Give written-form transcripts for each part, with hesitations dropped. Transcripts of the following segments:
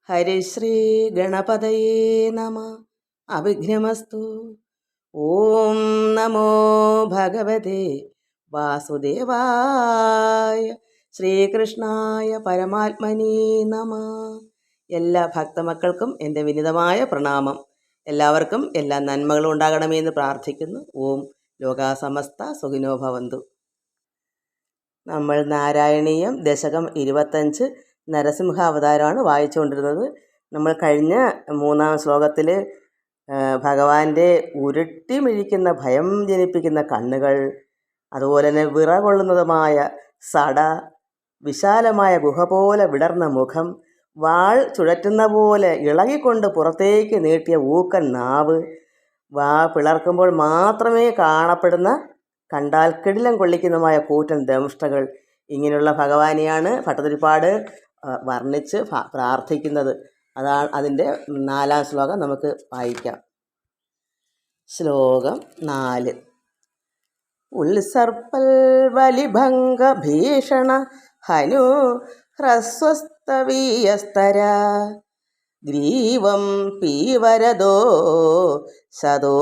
ഹരിശ്രീ ഗണപതയേ നമ. അവിഘ്നമസ്തു. ഓം നമോ ഭഗവതേ വാസുദേവായ. ശ്രീകൃഷ്ണായ പരമാത്മനേ നമ. എല്ലാ ഭക്തമക്കൾക്കും എൻ്റെ വിനിതമായ പ്രണാമം. എല്ലാവർക്കും എല്ലാ നന്മകളും ഉണ്ടാകണമെന്ന് പ്രാർത്ഥിക്കുന്നു. ഓം ലോകാസമസ്ത സുഖിനോ ഭവന്തു. നമ്മൾ നാരായണീയം ദശകം 25 നരസിംഹാവതാരമാണ് വായിച്ചുകൊണ്ടിരുന്നത്. നമ്മൾ കഴിഞ്ഞ 3-ാം ശ്ലോകത്തിൽ ഭഗവാന്റെ ഉരുട്ടിമിഴിക്കുന്ന ഭയം ജനിപ്പിക്കുന്ന കണ്ണുകൾ, അതുപോലെ തന്നെ വിറകൊള്ളുന്നതുമായ സട, വിശാലമായ ഗുഹ പോലെ വിടർന്ന മുഖം, വാൾ ചുഴറ്റുന്ന പോലെ ഇളകിക്കൊണ്ട് പുറത്തേക്ക് നീട്ടിയ ഊക്കൻ നാവ്, വാ പിളർക്കുമ്പോൾ മാത്രമേ കാണപ്പെടുന്ന കണ്ടാൽ കിടിലം കൊള്ളിക്കുന്നതുമായ കൂറ്റൻ ദംഷ്ടകൾ, ഇങ്ങനെയുള്ള ഭഗവാനെയാണ് ഭട്ടതിരിപ്പാട് വർണ്ണിച്ച് പ്രാർത്ഥിക്കുന്നത്. അതാണ് അതിൻ്റെ 4-ാം ശ്ലോകം നമുക്ക് വായിക്കാം. ശ്ലോകം 4. ഉത്സർപ്പൽ വലിഭംഗ ഭീഷണ ഹനു ഹ്രസ്വസ്തവീയസ്തര ഗ്രീവം പീവരദോ സദോ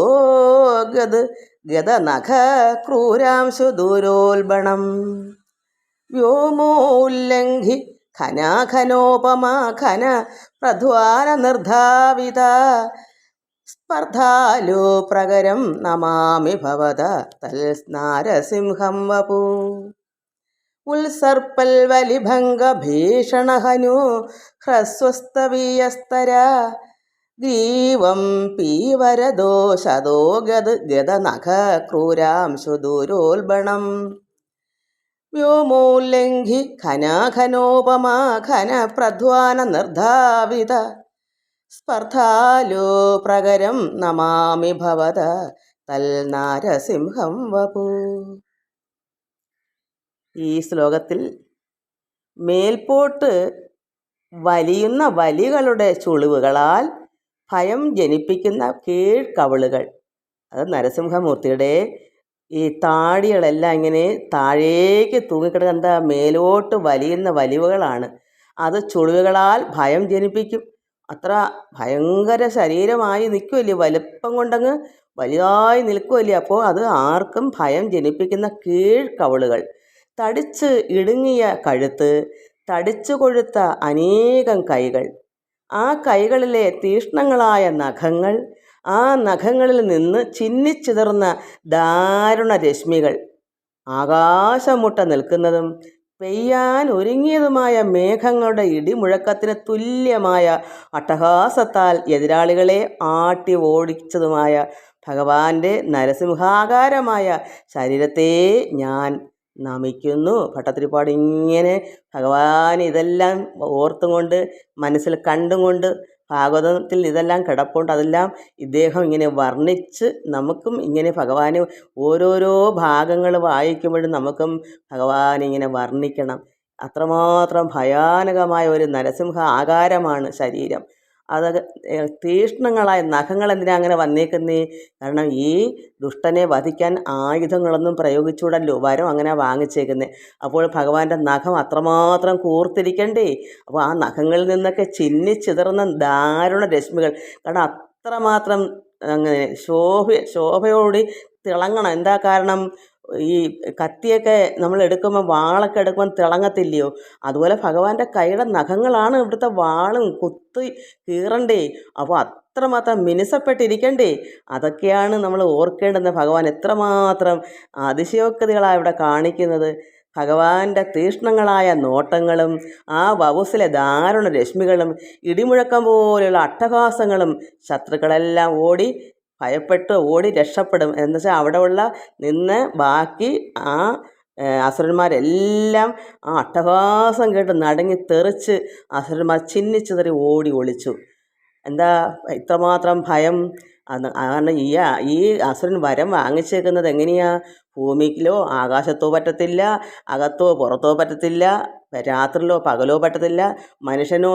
ഗദനഖ ക്രൂരാംശു ദൂരോൽബണം വ്യോമോല്ലംഘി ഖനാഖനോപമാ ഖന പ്രധ്വാന നിർധാവിത സ്പർദ്ധാലോ പ്രകരം നമാമി ഭവത തൽ നാരസിംഹം വപു. ഉത്സർപ്പൽ വലിഭംഗ ഭീഷണഹനു ഹ്രസ്വസ്തവീയസ്തര ഗ്രീവം പീവരദോ ശതോ ഗദനഖ ക്രൂരാംശു ദൂരോൽബണം വ്യോമോല്ലംഘി ഖനാഖനോപമാ ഖന പ്രധ്വാന നിർധാവിത സ്പർദ്ധാലോ പ്രകരം നമാമി ഭവത തൽ നാരസിംഹം വപു. ഈ ശ്ലോകത്തിൽ മേൽപോട്ട് വലിയുന്ന വലികളുടെ ചുളിവുകളാൽ ഭയം ജനിപ്പിക്കുന്ന കീഴ്ക്കവിളുകൾ, അത് നരസിംഹമൂർത്തിയുടെ ഈ താടികളെല്ലാം ഇങ്ങനെ താഴേക്ക് തൂങ്ങിക്കിടക്കുന്ന എന്താ മേലോട്ട് വലിയുന്ന വലിവുകളാണ്. അത് ചുളിവുകളാൽ ഭയം ജനിപ്പിക്കും. അത്ര ഭയങ്കര ശരീരമായി നിൽക്കുമല്ലേ, വലുപ്പം കൊണ്ടങ്ങ് വലുതായി നിൽക്കുമല്ലേ. അപ്പോൾ അത് ആർക്കും ഭയം ജനിപ്പിക്കുന്ന കീഴ്ക്കവിളുകൾ, തടിച്ച് ഇടുങ്ങിയ കഴുത്ത്, തടിച്ചു കൊഴുത്ത അനേകം കൈകൾ, ആ കൈകളിലെ തീഷ്ണങ്ങളായ നഖങ്ങൾ, ആ നഖങ്ങളിൽ നിന്ന് ചിന്നിച്ചിതറുന്ന ദാരുണ രശ്മികൾ, ആകാശമുട്ട നിൽക്കുന്നതും പെയ്യാൻ ഒരുങ്ങിയതുമായ മേഘങ്ങളുടെ ഇടിമുഴക്കത്തിന് തുല്യമായ അട്ടഹാസത്താൽ എതിരാളികളെ ആട്ടി ഓടിച്ചതുമായ ഭഗവാന്റെ നരസിംഹാകാരമായ ശരീരത്തെ ഞാൻ നമിക്കുന്നു. ഭട്ടതിരിപ്പാട് ഇങ്ങനെ ഭഗവാൻ ഇതെല്ലാം ഓർത്തും കൊണ്ട് മനസ്സിൽ കണ്ടും കൊണ്ട്, ഭാഗവതത്തിൽ ഇതെല്ലാം കിടപ്പുണ്ട്, അതെല്ലാം ഇദ്ദേഹം ഇങ്ങനെ വർണ്ണിച്ച് നമുക്കും ഇങ്ങനെ ഭഗവാന് ഓരോരോ ഭാഗങ്ങൾ വായിക്കുമ്പോഴും നമുക്കും ഭഗവാൻ ഇങ്ങനെ വർണ്ണിക്കണം. അത്രമാത്രം ഭയാനകമായ ഒരു നരസിംഹ ആകാരമാണ് ശരീരം. അത് തീഷ്ണങ്ങളായ നഖങ്ങൾ എന്തിനാ അങ്ങനെ വന്നേക്കുന്നേ? കാരണം ഈ ദുഷ്ടനെ വധിക്കാൻ ആയുധങ്ങളൊന്നും പ്രയോഗിച്ചുകൂടല്ലോ, വരം അങ്ങനെ വാങ്ങിച്ചേക്കുന്നത്. അപ്പോൾ ഭഗവാന്റെ നഖം അത്രമാത്രം കൂർത്തിരിക്കണ്ടേ? അപ്പോൾ ആ നഖങ്ങളിൽ നിന്നൊക്കെ ചിന്നിച്ചിതറുന്ന ദാരുണ രശ്മികൾ, കാരണം അത്രമാത്രം അങ്ങനെ ശോഭയോടി തിളങ്ങണം. എന്താ കാരണം? ഈ കത്തിയൊക്കെ നമ്മൾ എടുക്കുമ്പോൾ, വാളൊക്കെ എടുക്കുമ്പോൾ തിളങ്ങത്തില്ലയോ? അതുപോലെ ഭഗവാന്റെ കൈയുടെ നഖങ്ങളാണ് ഇവിടുത്തെ വാളും കുത്തി കീറണ്ടേ. അപ്പോൾ അത്രമാത്രം മിനുസപ്പെട്ടിരിക്കണ്ടേ? അതൊക്കെയാണ് നമ്മൾ ഓർക്കേണ്ടുന്നത്. ഭഗവാൻ എത്രമാത്രം അതിശയോക്തികളാണ് ഇവിടെ കാണിക്കുന്നത്. ഭഗവാന്റെ തീഷ്ണങ്ങളായ നോട്ടങ്ങളും ആ വപുസിലെ ദാരുണ രശ്മികളും ഇടിമുഴക്കം പോലെയുള്ള അട്ടഹാസങ്ങളും ശത്രുക്കളെല്ലാം ഓടി ഭയപ്പെട്ട് ഓടി രക്ഷപ്പെടും. എന്നുവെച്ചാൽ അവിടെ ഉള്ള നിന്ന് ബാക്കി ആ അസുരന്മാരെല്ലാം ആ അട്ടഹാസം കേട്ട് നടുങ്ങി തെറിച്ച് അസുരന്മാർ ചിന്നിച്ചിതറി ഓടി ഒളിച്ചു. എന്താ ഇത്രമാത്രം ഭയം? കാരണം ഈ അസുരൻ വരം വാങ്ങിച്ചേക്കുന്നത് എങ്ങനെയാ? ഭൂമിയിലോ ആകാശത്തോ പറ്റത്തില്ല, അകത്തോ പുറത്തോ പറ്റത്തില്ല, രാത്രിയിലോ പകലോ പറ്റത്തില്ല, മനുഷ്യനോ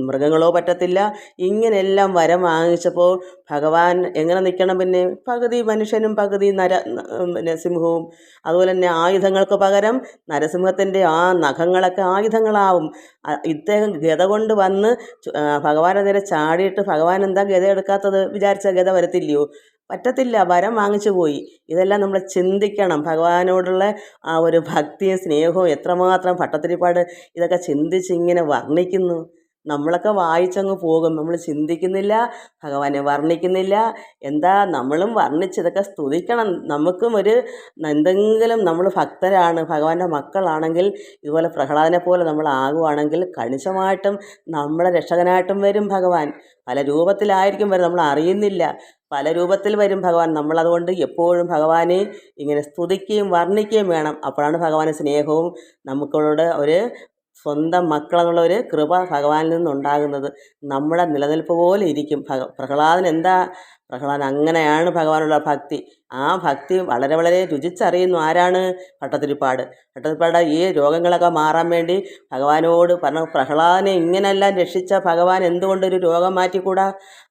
മൃഗങ്ങളോ പറ്റത്തില്ല. ഇങ്ങനെയെല്ലാം വരം വാങ്ങിച്ചപ്പോൾ ഭഗവാൻ എങ്ങനെ നിൽക്കണം? പിന്നെ പകുതി മനുഷ്യനും പകുതി സിംഹവും. അതുപോലെ തന്നെ ആയുധങ്ങൾക്ക് പകരം നരസിംഹത്തിൻ്റെ ആ നഖങ്ങളൊക്കെ ആയുധങ്ങളാവും. ഇദ്ദേഹം ഗദ കൊണ്ട് വന്ന് ഭഗവാനെ നേരെ ചാടിയിട്ട് ഭഗവാൻ എന്താ ഗദ എടുക്കാത്തത്? വിചാരിച്ച ഗദ വരത്തില്ലയോ? പറ്റത്തില്ല, വരം വാങ്ങിച്ചു പോയി. ഇതെല്ലാം നമ്മൾ ചിന്തിക്കണം. ഭഗവാനോടുള്ള ആ ഒരു ഭക്തിയും സ്നേഹവും എത്രമാത്രം ഭട്ടതിരിപ്പാട് ഇതൊക്കെ ചിന്തിച്ച് ഇങ്ങനെ വർണ്ണിക്കുന്നു. നമ്മളൊക്കെ വായിച്ചങ്ങ് പോകും, നമ്മൾ ചിന്തിക്കുന്നില്ല, ഭഗവാനെ വർണ്ണിക്കുന്നില്ല. എന്താ നമ്മളും വർണ്ണിച്ച് ഇതൊക്കെ സ്തുതിക്കണം. നമുക്കും എന്തെങ്കിലും നമ്മൾ ഭക്തരാണ്, ഭഗവാന്റെ മക്കളാണെങ്കിൽ ഇതുപോലെ പ്രഹ്ലാദനെ പോലെ നമ്മൾ ആകുവാണെങ്കിൽ കണിശമായിട്ടും നമ്മളെ രക്ഷകനായിട്ടും വരും ഭഗവാൻ. പല രൂപത്തിലായിരിക്കും വരും, നമ്മൾ അറിയുന്നില്ല. പല രൂപത്തിൽ വരും ഭഗവാൻ. നമ്മളതുകൊണ്ട് എപ്പോഴും ഭഗവാനെ ഇങ്ങനെ സ്തുതിക്കുകയും വർണ്ണിക്കുകയും വേണം. അപ്പോഴാണ് ഭഗവാന് സ്നേഹവും നമുക്കളോട് സ്വന്തം മക്കളെന്നുള്ള കൃപ ഭഗവാനിൽ നിന്നുണ്ടാകുന്നത്. നമ്മുടെ നിലനിൽപ്പ് പോലെ ഇരിക്കും. പ്രഹ്ലാദൻ പ്രഹ്ലാദൻ അങ്ങനെയാണ് ഭഗവാനുള്ള ഭക്തി. ആ ഭക്തി വളരെ വളരെ രുചിച്ചറിയുന്നു ആരാണ്? ഭട്ടതിരിപ്പാട്. ഭട്ടതിരിപ്പാട് ഈ രോഗങ്ങളൊക്കെ മാറാൻ വേണ്ടി ഭഗവാനോട് പറഞ്ഞു, പ്രഹ്ലാദനെ ഇങ്ങനെല്ലാം രക്ഷിച്ച ഭഗവാൻ എന്തുകൊണ്ടൊരു രോഗം മാറ്റിക്കൂടാ?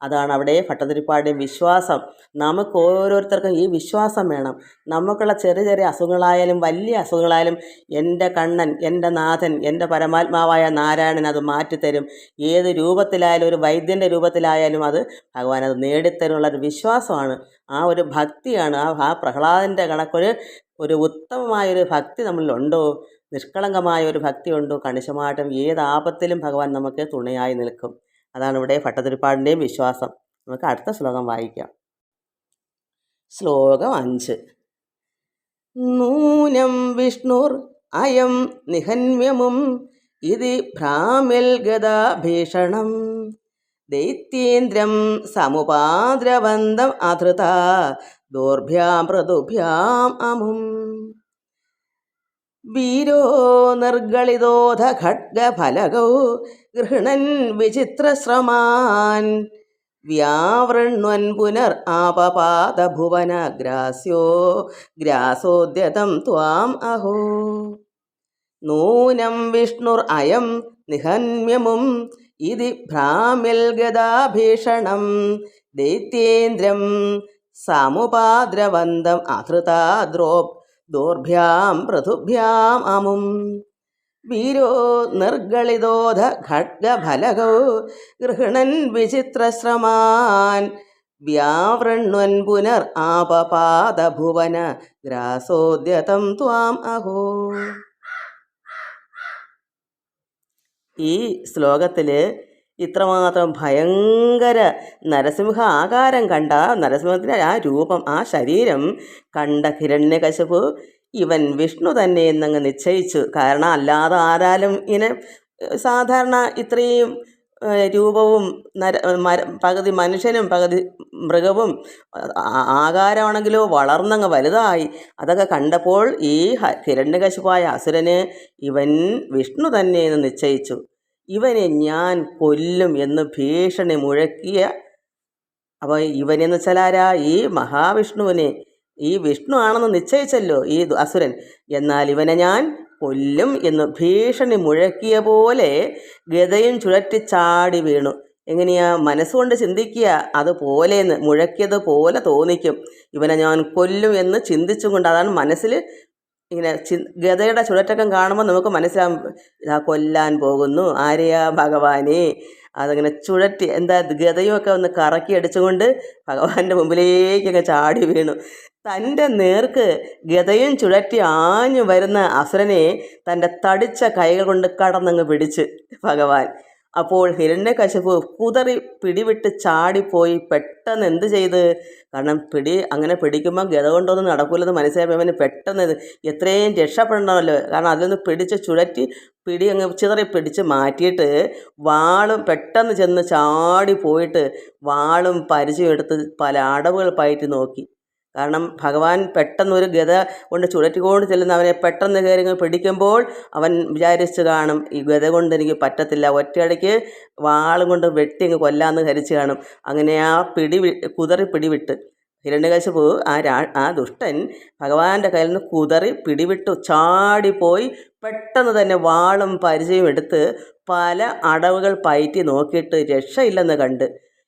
അതാണ് അവിടെ ഭട്ടതിരിപ്പാടിൻ്റെ വിശ്വാസം. നമുക്ക് ഓരോരുത്തർക്കും ഈ വിശ്വാസം വേണം. നമുക്കുള്ള ചെറിയ ചെറിയ അസുഖങ്ങളായാലും വലിയ അസുഖങ്ങളായാലും എൻ്റെ കണ്ണൻ, എൻ്റെ നാഥൻ, എൻ്റെ പരമാത്മാവായ നാരായണൻ അത് മാറ്റിത്തരും. ഏത് രൂപത്തിലായാലും, ഒരു വൈദ്യൻ്റെ രൂപത്തിലായാലും അത് ഭഗവാൻ അത് നേടിത്തരുന്നുള്ളൊരു വിശ്വാസമാണ്. ആ ഒരു ഭക്തിയാണ്. ആ പ്രഹ്ലാദൻ്റെ കണക്കൊരു ഉത്തമമായൊരു ഭക്തി നമ്മളിലുണ്ടോ? നിഷ്കളങ്കമായ ഒരു ഭക്തി ഉണ്ടോ? കണിശമായിട്ടും ഏത് ആപത്തിലും ഭഗവാൻ നമുക്ക് തുണയായി നിൽക്കും. അതാണ് ഇവിടെ ഭട്ടതിരിപ്പാടിൻ്റെയും വിശ്വാസം. നമുക്ക് അടുത്ത ശ്ലോകം വായിക്കാം. ശ്ലോകം 5. നൂനം വിഷ്ണുർ അയം നിഹന്യമും ഇതി ഭ്രാമിൽ ഗദാഭീഷണം ദൈത്യേന്ദ്രം സമുപാദ്രവന്തം അധൃത ദോർഭ്യാം പൃഥുഭ്യാം അമും വീരോ നിർഗളിതോധ ഖഡ്ഗഫലകൗ ഗൃഹണൻ വിചിത്രശ്രമാൻ വ്യാവൃണ്വൻ പുനർ ആപപാദഭുവന ഗ്രാസോദ്യതം ത്വാം അഹോ. നൂനം വിഷ്ണുർ അയം നിഹന്യമും ഇതി ഭ്രാമിൽ ഗദാഭീഷണം ദൈത്യേന്ദ്രം സമുപാദ്രവന്തം അധൃത ദോർഭ്യാം പൃഥുഭ്യാം അമും വീരോ നിർഗളിതോധ ഖഡ്ഗഫലകൗ ഗൃഹണൻ വിചിത്രശ്രമാൻ വ്യാവൃണ്വൻ പുനർ ആപപാദഭുവന ഗ്രാസോദ്യതം ത്വാം അഹോ. ഈ ശ്ലോകത്തിൽ ഇത്രമാത്രം ഭയങ്കര നരസിംഹ ആകാരം കണ്ട നരസിംഹത്തിൻ്റെ ആ രൂപം, ആ ശരീരം കണ്ട ഹിരണ്യകശിപു ഇവൻ വിഷ്ണു തന്നെ എന്നങ്ങ് നിശ്ചയിച്ചു. കാരണം അല്ലാതെ ആരാലും ഇങ്ങനെ സാധാരണ ഇത്രയും രൂപവും പകുതി മനുഷ്യനും പകുതി മൃഗവും ആകാരമാണെങ്കിലോ വളർന്നങ്ങ് വലുതായി. അതൊക്കെ കണ്ടപ്പോൾ ഈ ഹിരണ്യകശിപായ അസുരന് ഇവൻ വിഷ്ണു തന്നെ എന്ന് നിശ്ചയിച്ചു. ഇവനെ ഞാൻ കൊല്ലും എന്ന് ഭീഷണി മുഴക്കിയ, അപ്പോൾ ഇവനെന്ന് വെച്ചാൽ ആരാ? ഈ മഹാവിഷ്ണുവിനെ, ഈ വിഷ്ണു ആണെന്ന് നിശ്ചയിച്ചല്ലോ ഈ അസുരൻ. എന്നാൽ ഇവനെ ഞാൻ കൊല്ലും എന്ന് ഭീഷണി മുഴക്കിയ പോലെ ഗദയും ചുഴറ്റി ചാടി വീണു. എങ്ങനെയാ? മനസ്സുകൊണ്ട് ചിന്തിക്കുക, അതുപോലെയെന്ന് മുഴക്കിയതുപോലെ തോന്നിക്കും. ഇവനെ ഞാൻ കൊല്ലും എന്ന് ചിന്തിച്ചും കൊണ്ട്, അതാണ് മനസ്സിൽ ഇങ്ങനെ ഗദയുടെ ചുഴറ്റക്കം കാണുമ്പോൾ നമുക്ക് മനസ്സിലാവും, ഇതാ കൊല്ലാൻ പോകുന്നു ആരെയാ? ഭഗവാനെ. അതങ്ങനെ ചുഴറ്റി ഗദയുമൊക്കെ ഒന്ന് കറക്കി അടിച്ചുകൊണ്ട് ഭഗവാന്റെ മുമ്പിലേക്കങ്ങ് ചാടി വീണു. തൻ്റെ നേർക്ക് ഗദയും ചുഴറ്റി ആഞ്ഞു വരുന്ന അസുരനെ തൻ്റെ തടിച്ച കൈകൾ കൊണ്ട് കടന്നങ്ങ് പിടിച്ച് ഭഗവാൻ. അപ്പോൾ ഹിരണ്യകശിപു കുതറി പിടിവിട്ട് ചാടിപ്പോയി. പെട്ടെന്ന് എന്ത് ചെയ്ത്? കാരണം അങ്ങനെ പിടിക്കുമ്പോൾ ഗദ കൊണ്ടൊന്നും നടക്കൂലെന്ന് മനസ്സിലായപ്പോൾ അവന് പെട്ടെന്ന് എത്രയും രക്ഷപ്പെടണമല്ലോ. കാരണം അതിലൊന്ന് പിടിച്ച് ചുഴറ്റി അങ്ങ് ചിതറി പിടിച്ച് മാറ്റിയിട്ട് വാളും പെട്ടെന്ന് ചെന്ന് ചാടി പോയിട്ട് വാളും പരിചയം എടുത്ത് പല അടവുകൾ പയറ്റി നോക്കി. കാരണം ഭഗവാൻ പെട്ടെന്ന് ഒരു ഗദ കൊണ്ട് ചുഴറ്റിക്കൊണ്ട് ചെല്ലുന്ന അവനെ പെട്ടെന്ന് കയറി പിടിക്കുമ്പോൾ അവൻ വിചാരിച്ച് കാണും, ഈ ഗദ കൊണ്ട് എനിക്ക് പറ്റത്തില്ല, ഒറ്റയടിക്ക് വാളും കൊണ്ട് വെട്ടി അങ്ങ് കൊല്ലാമെന്ന് ധരിച്ച് കാണും. അങ്ങനെ ആ കുതറി പിടിവിട്ട് ഹിരണ്യകശിപു ആ ദുഷ്ടൻ ഭഗവാന്റെ കയ്യിൽ നിന്ന് കുതറി പിടിവിട്ടു ചാടിപ്പോയി. പെട്ടെന്ന് തന്നെ വാളും പരിചയം എടുത്ത് പല അടവുകൾ പയറ്റി നോക്കിയിട്ട് രക്ഷയില്ലെന്ന് കണ്ട്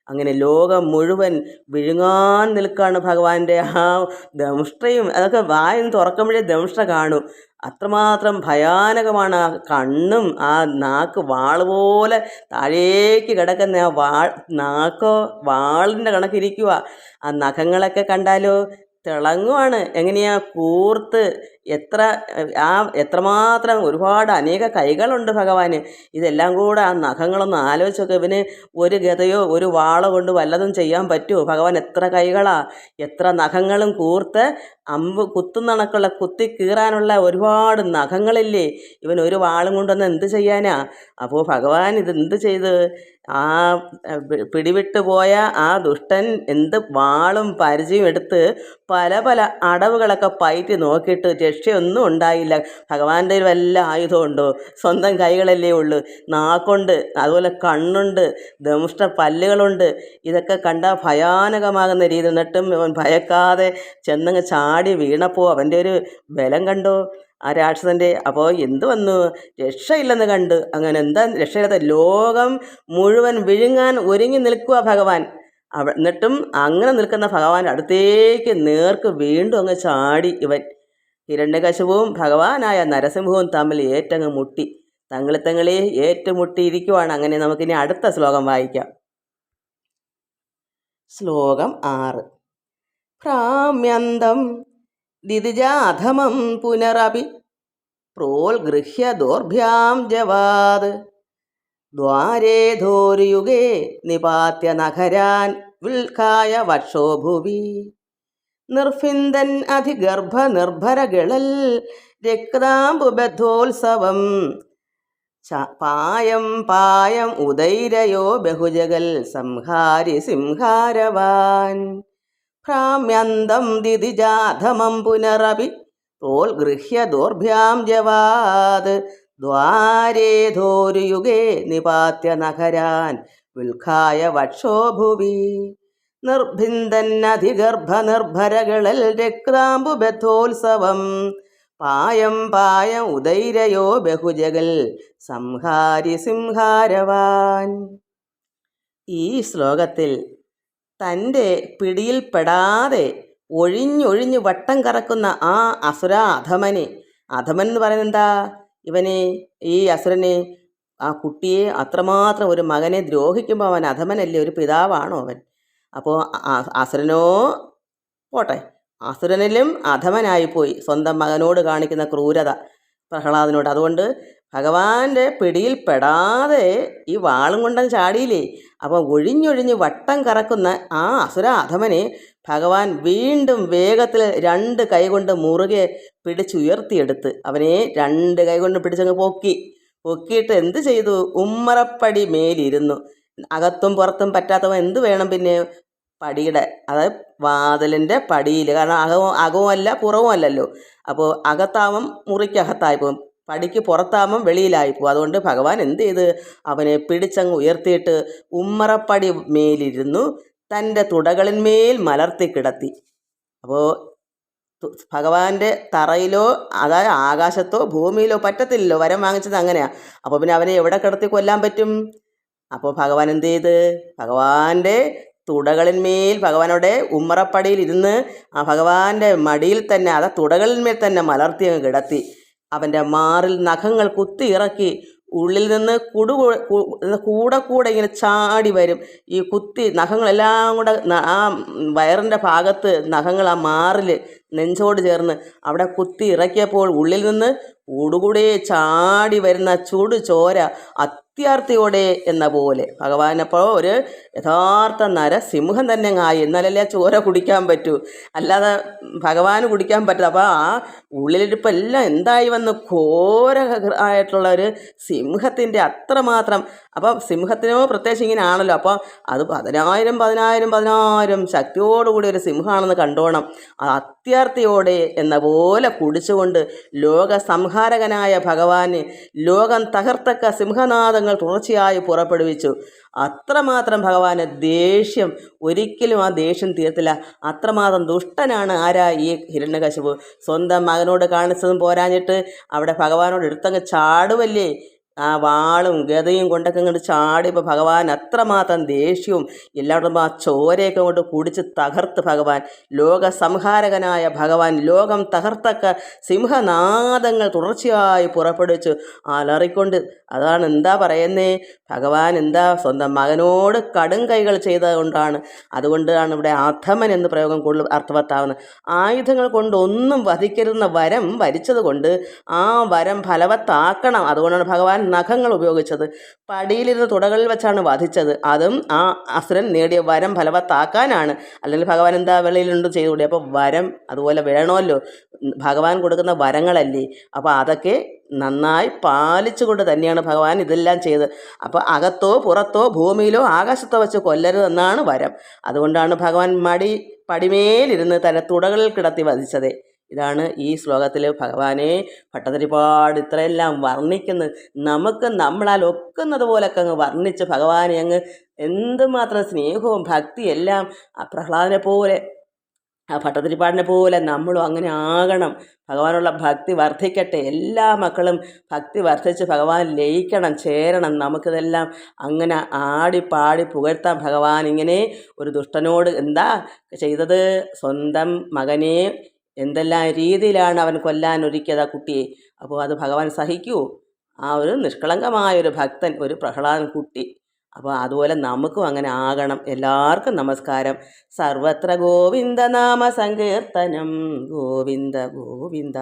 അങ്ങനെ ലോകം മുഴുവൻ വിഴുങ്ങാൻ നിൽക്കുകയാണ് ഭഗവാന്റെ ആ ദംഷ്ട്രയും. അതൊക്കെ വായും തുറക്കുമ്പോഴേ ദംഷ്ട്ര കാണും. അത്രമാത്രം ഭയാനകമാണ്. ആ കണ്ണും ആ നാക്ക് വാൾ പോലെ താഴേക്ക് കിടക്കുന്ന ആ നാക്കോ വാളിൻ്റെ കണക്കിരിക്കുക. ആ നഖങ്ങളൊക്കെ കണ്ടാലോ തിളങ്ങുവാണ്. എങ്ങനെയാ കൂർത്ത് എത്രമാത്രം ഒരുപാട് അനേക കൈകളുണ്ട് ഭഗവാന്. ഇതെല്ലാം കൂടെ ആ നഖങ്ങളൊന്ന് ആലോചിച്ചൊക്കെ ഇവന് ഒരു ഗതയോ ഒരു വാളോ കൊണ്ട് വല്ലതും ചെയ്യാൻ പറ്റുമോ? ഭഗവാൻ എത്ര കൈകളാ, എത്ര നഖങ്ങളും കൂർത്ത് അമ്പ് കുത്തുന്നണക്കുള്ള കുത്തി കീറാനുള്ള ഒരുപാട് നഖങ്ങളില്ലേ. ഇവൻ ഒരു വാളും കൊണ്ടൊന്ന് എന്ത് ചെയ്യാനാ? അപ്പോൾ ഭഗവാൻ ഇതെന്ത് ചെയ്ത് ആ പിടിവിട്ടു പോയ ആ ദുഷ്ടൻ എന്ത് വാളും പരിചയം എടുത്ത് പല പല അടവുകളൊക്കെ പയറ്റി നോക്കിയിട്ട് രക്ഷയൊന്നും ഉണ്ടായില്ല. ഭഗവാന്റെ വല്ല ആയുധമുണ്ടോ? സ്വന്തം കൈകളല്ലേ ഉള്ളൂ. നാക്കുണ്ട്, അതുപോലെ കണ്ണുണ്ട്, ദംഷ്ട പല്ലുകളുണ്ട്. ഇതൊക്കെ കണ്ടാൽ ഭയാനകമാകുന്ന രീതി. എന്നിട്ടും അവൻ ഭയക്കാതെ ചെന്നങ്ങ് ചാടി വീണപ്പോൾ അവൻ്റെ ഒരു ബലം കണ്ടോ ആ രാക്ഷസൻ്റെ. അപ്പോൾ എന്ത് വന്നു? രക്ഷയില്ലെന്ന് കണ്ട്. അങ്ങനെ എന്താ രക്ഷയില്ലാത്ത? ലോകം മുഴുവൻ വിഴുങ്ങാൻ ഒരുങ്ങി നിൽക്കുക ഭഗവാൻ. എന്നിട്ടും അങ്ങനെ നിൽക്കുന്ന ഭഗവാന്റെ അടുത്തേക്ക് നേർക്ക് വീണ്ടും അങ്ങ് ചാടി ഇവൻ. ഹിരണ്യകശിപുവും ഭഗവാനായ നരസിംഹവും തമ്മിൽ ഏറ്റങ്ങ് മുട്ടി. തങ്ങളെ ഏറ്റുമുട്ടിയിരിക്കുവാണ്. അങ്ങനെ നമുക്കിനി അടുത്ത ശ്ലോകം വായിക്കാം. ശ്ലോകം 6. ഭ്രാമ്യന്തം ദിതിജാധമം പുനരപി പ്രോൽഗൃഹ്യ ദോർഭ്യാം ജവാത് ദ്വാരേ ധോരുയുഗേ നിപാത്യ നഖരാൻ വിൽഖായ വക്ഷോഭുവി നിർഫിന്ദൻ അധിഗർഭ നിർഭരഗളൽ രക്താംബുബദ്ധോത്സവം പായം ഉദൈരയോ ബഹുജഗൽ സംഹാരി സിംഹാരവാൻ ഭ്രാമ്യന്തം ദിതിജാധമം പുനരപി പ്രോൽഗൃഹ്യ ദോർഭ്യാം ജവാത് ദ്വാരേ ധോരുയുഗേ നിപാത്യ നഖരാൻ വിൽഖായ വക്ഷോഭുവി നിർഭിന്ദന്നധിഗർഭ നിർഭരഗളൽ രക്താംബുബദ്ധോത്സവം പായം ഉദൈരയോ ബഹുജഗൽ സംഹാരി സിംഹാരവാൻ. ഈ ശ്ലോകത്തിൽ തൻ്റെ പിടിയിൽപ്പെടാതെ ഒഴിഞ്ഞൊഴിഞ്ഞ് വട്ടം കറക്കുന്ന ആ അസുര അധമനെ, അധമൻ എന്ന് പറയുന്നത് എന്താ? ഈ അസുരനെ, ആ കുട്ടിയെ അത്രമാത്രം ഒരു മകനെ ദ്രോഹിക്കുമ്പോൾ അവൻ അധമനല്ലേ? ഒരു പിതാവാണോ അവൻ? അപ്പോൾ അസുരനോ പോട്ടെ, അസുരനിലും അധമനായിപ്പോയി സ്വന്തം മകനോട് കാണിക്കുന്ന ക്രൂരത പ്രഹ്ലാദനോട്. അതുകൊണ്ട് ഭഗവാന്റെ പിടിയിൽപ്പെടാതെ ഈ വാളും കൊണ്ടൻ ചാടിയില്ലേ. അപ്പോൾ ഒഴിഞ്ഞൊഴിഞ്ഞ് വട്ടം കറക്കുന്ന ആ അസുര അധമനെ ഭഗവാൻ വീണ്ടും വേഗത്തിൽ 2 കൈകൊണ്ട് മുറുകെ പിടിച്ചുയർത്തിയെടുത്ത് അവനെ 2 കൈകൊണ്ട് പിടിച്ചങ്ങ് പൊക്കിയിട്ട് എന്ത് ചെയ്തു? ഉമ്മറപ്പടി മേലിരുന്നു. അകത്തും പുറത്തും പറ്റാത്തവൻ എന്ത് വേണം പിന്നെ? പടിയുടെ, അതായത് വാതിലിൻ്റെ പടിയിൽ. കാരണം അകവും അല്ല പുറവും അല്ലല്ലോ. അപ്പോൾ അകത്താവും മുറിക്കകത്തായിപ്പോവും, പടിക്ക് പുറത്താകുമ്പം വെളിയിലായിപ്പോവും. അതുകൊണ്ട് ഭഗവാൻ എന്ത് ചെയ്ത് അവനെ പിടിച്ചങ്ങ് ഉയർത്തിയിട്ട് ഉമ്മറപ്പടി മേലിരുന്നു തൻ്റെ തുടകളിന്മേൽ മലർത്തി കിടത്തി. അപ്പോൾ ഭഗവാന്റെ തറയിലോ അതായത് ആകാശത്തോ ഭൂമിയിലോ പറ്റത്തില്ലല്ലോ, വരം വാങ്ങിച്ചത് അങ്ങനെയാണ്. അപ്പോൾ പിന്നെ അവനെ എവിടെ കിടത്തി കൊല്ലാൻ പറ്റും? അപ്പോൾ ഭഗവാൻ എന്ത് ചെയ്ത് ഭഗവാന്റെ തുടകളിന്മേൽ, ഭഗവാനോടെ ഉമ്മറപ്പടിയിൽ ഇരുന്ന് ആ ഭഗവാന്റെ മടിയിൽ തന്നെ, അതാ തുടകളിന്മേൽ തന്നെ മലർത്തി അങ്ങ് കിടത്തി. അവൻ്റെ മാറിൽ നഖങ്ങൾ കുത്തി ഇറക്കി ഉള്ളിൽ നിന്ന് കൂടെ ഇങ്ങനെ ചാടി വരും. ഈ കുത്തി നഖങ്ങളെല്ലാം കൂടെ ആ വയറിൻ്റെ ഭാഗത്ത് നഖങ്ങൾ ആ മാറിൽ നെഞ്ചോട് ചേർന്ന് അവിടെ കുത്തി ഇറക്കിയപ്പോൾ ഉള്ളിൽ നിന്ന് കൂടുകൂടെ ചാടി വരുന്ന ചുടു ചോര അത്യാർത്തിയോടെ എന്ന പോലെ ഭഗവാനപ്പോൾ ഒരു യഥാർത്ഥ നരസിംഹം തന്നെ ആയി. എന്നാലല്ലേ ആ ചോര കുടിക്കാൻ പറ്റൂ, അല്ലാതെ ഭഗവാന് കുടിക്കാൻ പറ്റില്ല. അപ്പോൾ ആ ഉള്ളിലിരിപ്പം എല്ലാം എന്തായി വന്ന് ഘോര ആയിട്ടുള്ള ഒരു സിംഹത്തിൻ്റെ അത്രമാത്രം. അപ്പം സിംഹത്തിനോ പ്രത്യേകിച്ച് ഇങ്ങനെ ആണല്ലോ. അപ്പോൾ അത് 10,000 ശക്തിയോടുകൂടി ഒരു സിംഹമാണെന്ന് കണ്ടോണം. അത്യാർത്തിയോടെ എന്ന പോലെ കുടിച്ചുകൊണ്ട് ലോക സംഹാരകനായ ഭഗവാന് ലോകം തകർത്തക്ക സിംഹനാദങ്ങൾ നാദങ്ങൾ തുടർച്ചയായി പുറപ്പെടുവിച്ചു. അത്രമാത്രം ഭഗവാന് ദേഷ്യം, ഒരിക്കലും ആ ദേഷ്യം തീർത്തില്ല. അത്രമാത്രം ദുഷ്ടനാണ് ആരാ ഈ ഹിരണ്യകശിപു. സ്വന്തം മകനോട് കാണിച്ചതും പോരാഞ്ഞിട്ട് അവിടെ ഭഗവാനോട് എടുത്തങ്ങ് ചാടുവല്ലേ, ആ വാളും ഗതയും കൊണ്ടൊക്കെ ഇങ്ങോട്ട് ചാടിയപ്പോൾ ഭഗവാൻ അത്രമാത്രം ദേഷ്യവും എല്ലായിടത്തും ആ ചോരയൊക്കെ കൊണ്ട് കുടിച്ച് തകർത്ത് ഭഗവാൻ, ലോകസംഹാരകനായ ഭഗവാൻ ലോകം തകർത്തക്ക സിംഹനാദങ്ങൾ തുടർച്ചയായി പുറപ്പെടുവിച്ചു അലറിക്കൊണ്ട്. അതാണ് എന്താ പറയുന്നേ, ഭഗവാൻ എന്താ സ്വന്തം മകനോട് കടും കൈകൾ ചെയ്തതുകൊണ്ടാണ്. അതുകൊണ്ടാണ് ഇവിടെ അധമൻ എന്ന് പ്രയോഗം കൂടുതൽ അർത്ഥവത്താവുന്നത്. ആയുധങ്ങൾ കൊണ്ട് ഒന്നും വധിക്കരുന്ന വരം വരിച്ചത് കൊണ്ട് ആ വരം ഫലവത്താക്കണം. അതുകൊണ്ടാണ് ഭഗവാൻ നഖങ്ങൾ ഉപയോഗിച്ചത്. പടിയിലിരുന്ന് തുടകളിൽ വെച്ചാണ് വധിച്ചത്. അതും ആ അസുരൻ നേടിയ വരം ഫലവത്താക്കാനാണ്. അല്ലെങ്കിൽ ഭഗവാൻ എന്താ വെളിയിലുണ്ട് ചെയ്തുകൂടി. അപ്പോൾ വരം അതുപോലെ വേണമല്ലോ, ഭഗവാൻ കൊടുക്കുന്ന വരങ്ങളല്ലേ. അപ്പോൾ അതൊക്കെ നന്നായി പാലിച്ചുകൊണ്ട് തന്നെയാണ് ഭഗവാൻ ഇതെല്ലാം ചെയ്തത്. അപ്പോൾ അകത്തോ പുറത്തോ ഭൂമിയിലോ ആകാശത്തോ വെച്ച് കൊല്ലരുതെന്നാണ് വരം. അതുകൊണ്ടാണ് ഭഗവാൻ പടിമേലിരുന്ന് തൻ്റെ തുടകളിൽ കിടത്തി വധിച്ചത്. ഇതാണ് ഈ ശ്ലോകത്തിൽ ഭഗവാനെ ഭട്ടതിരിപ്പാട് ഇത്രയെല്ലാം വർണ്ണിക്കുന്നത്. നമുക്ക് നമ്മളാൽ ഒക്കുന്നത് പോലൊക്കെ അങ്ങ് വർണ്ണിച്ച് ഭഗവാനെ അങ്ങ് എന്തുമാത്രം സ്നേഹവും ഭക്തിയും എല്ലാം ആ പ്രഹ്ലാദനെ പോലെ, ആ ഭട്ടതിരിപ്പാടിനെ പോലെ നമ്മളും അങ്ങനെ ആകണം. ഭഗവാനുള്ള ഭക്തി വർദ്ധിക്കട്ടെ. എല്ലാ മക്കളും ഭക്തി വർദ്ധിച്ച് ഭഗവാൻ ലയിക്കണം, ചേരണം. നമുക്കിതെല്ലാം അങ്ങനെ ആടിപ്പാടി പുകഴ്ത്താം. ഭഗവാൻ ഇങ്ങനെ ഒരു ദുഷ്ടനോട് എന്താ ചെയ്തത്, സ്വന്തം മകനെ എന്തെല്ലാം രീതിയിലാണ് അവൻ കൊല്ലാൻ ഒരുക്കിയത് ആ കുട്ടിയെ. അപ്പോൾ അത് ഭഗവാൻ സഹിക്കൂ? ആ ഒരു നിഷ്കളങ്കമായൊരു ഭക്തൻ, ഒരു പ്രഹ്ലാദൻ കുട്ടി. അപ്പോൾ അതുപോലെ നമുക്കും അങ്ങനെ ആകണം. എല്ലാവർക്കും നമസ്കാരം. സർവത്ര ഗോവിന്ദ നാമ സങ്കീർത്തനം, ഗോവിന്ദ ഗോവിന്ദ.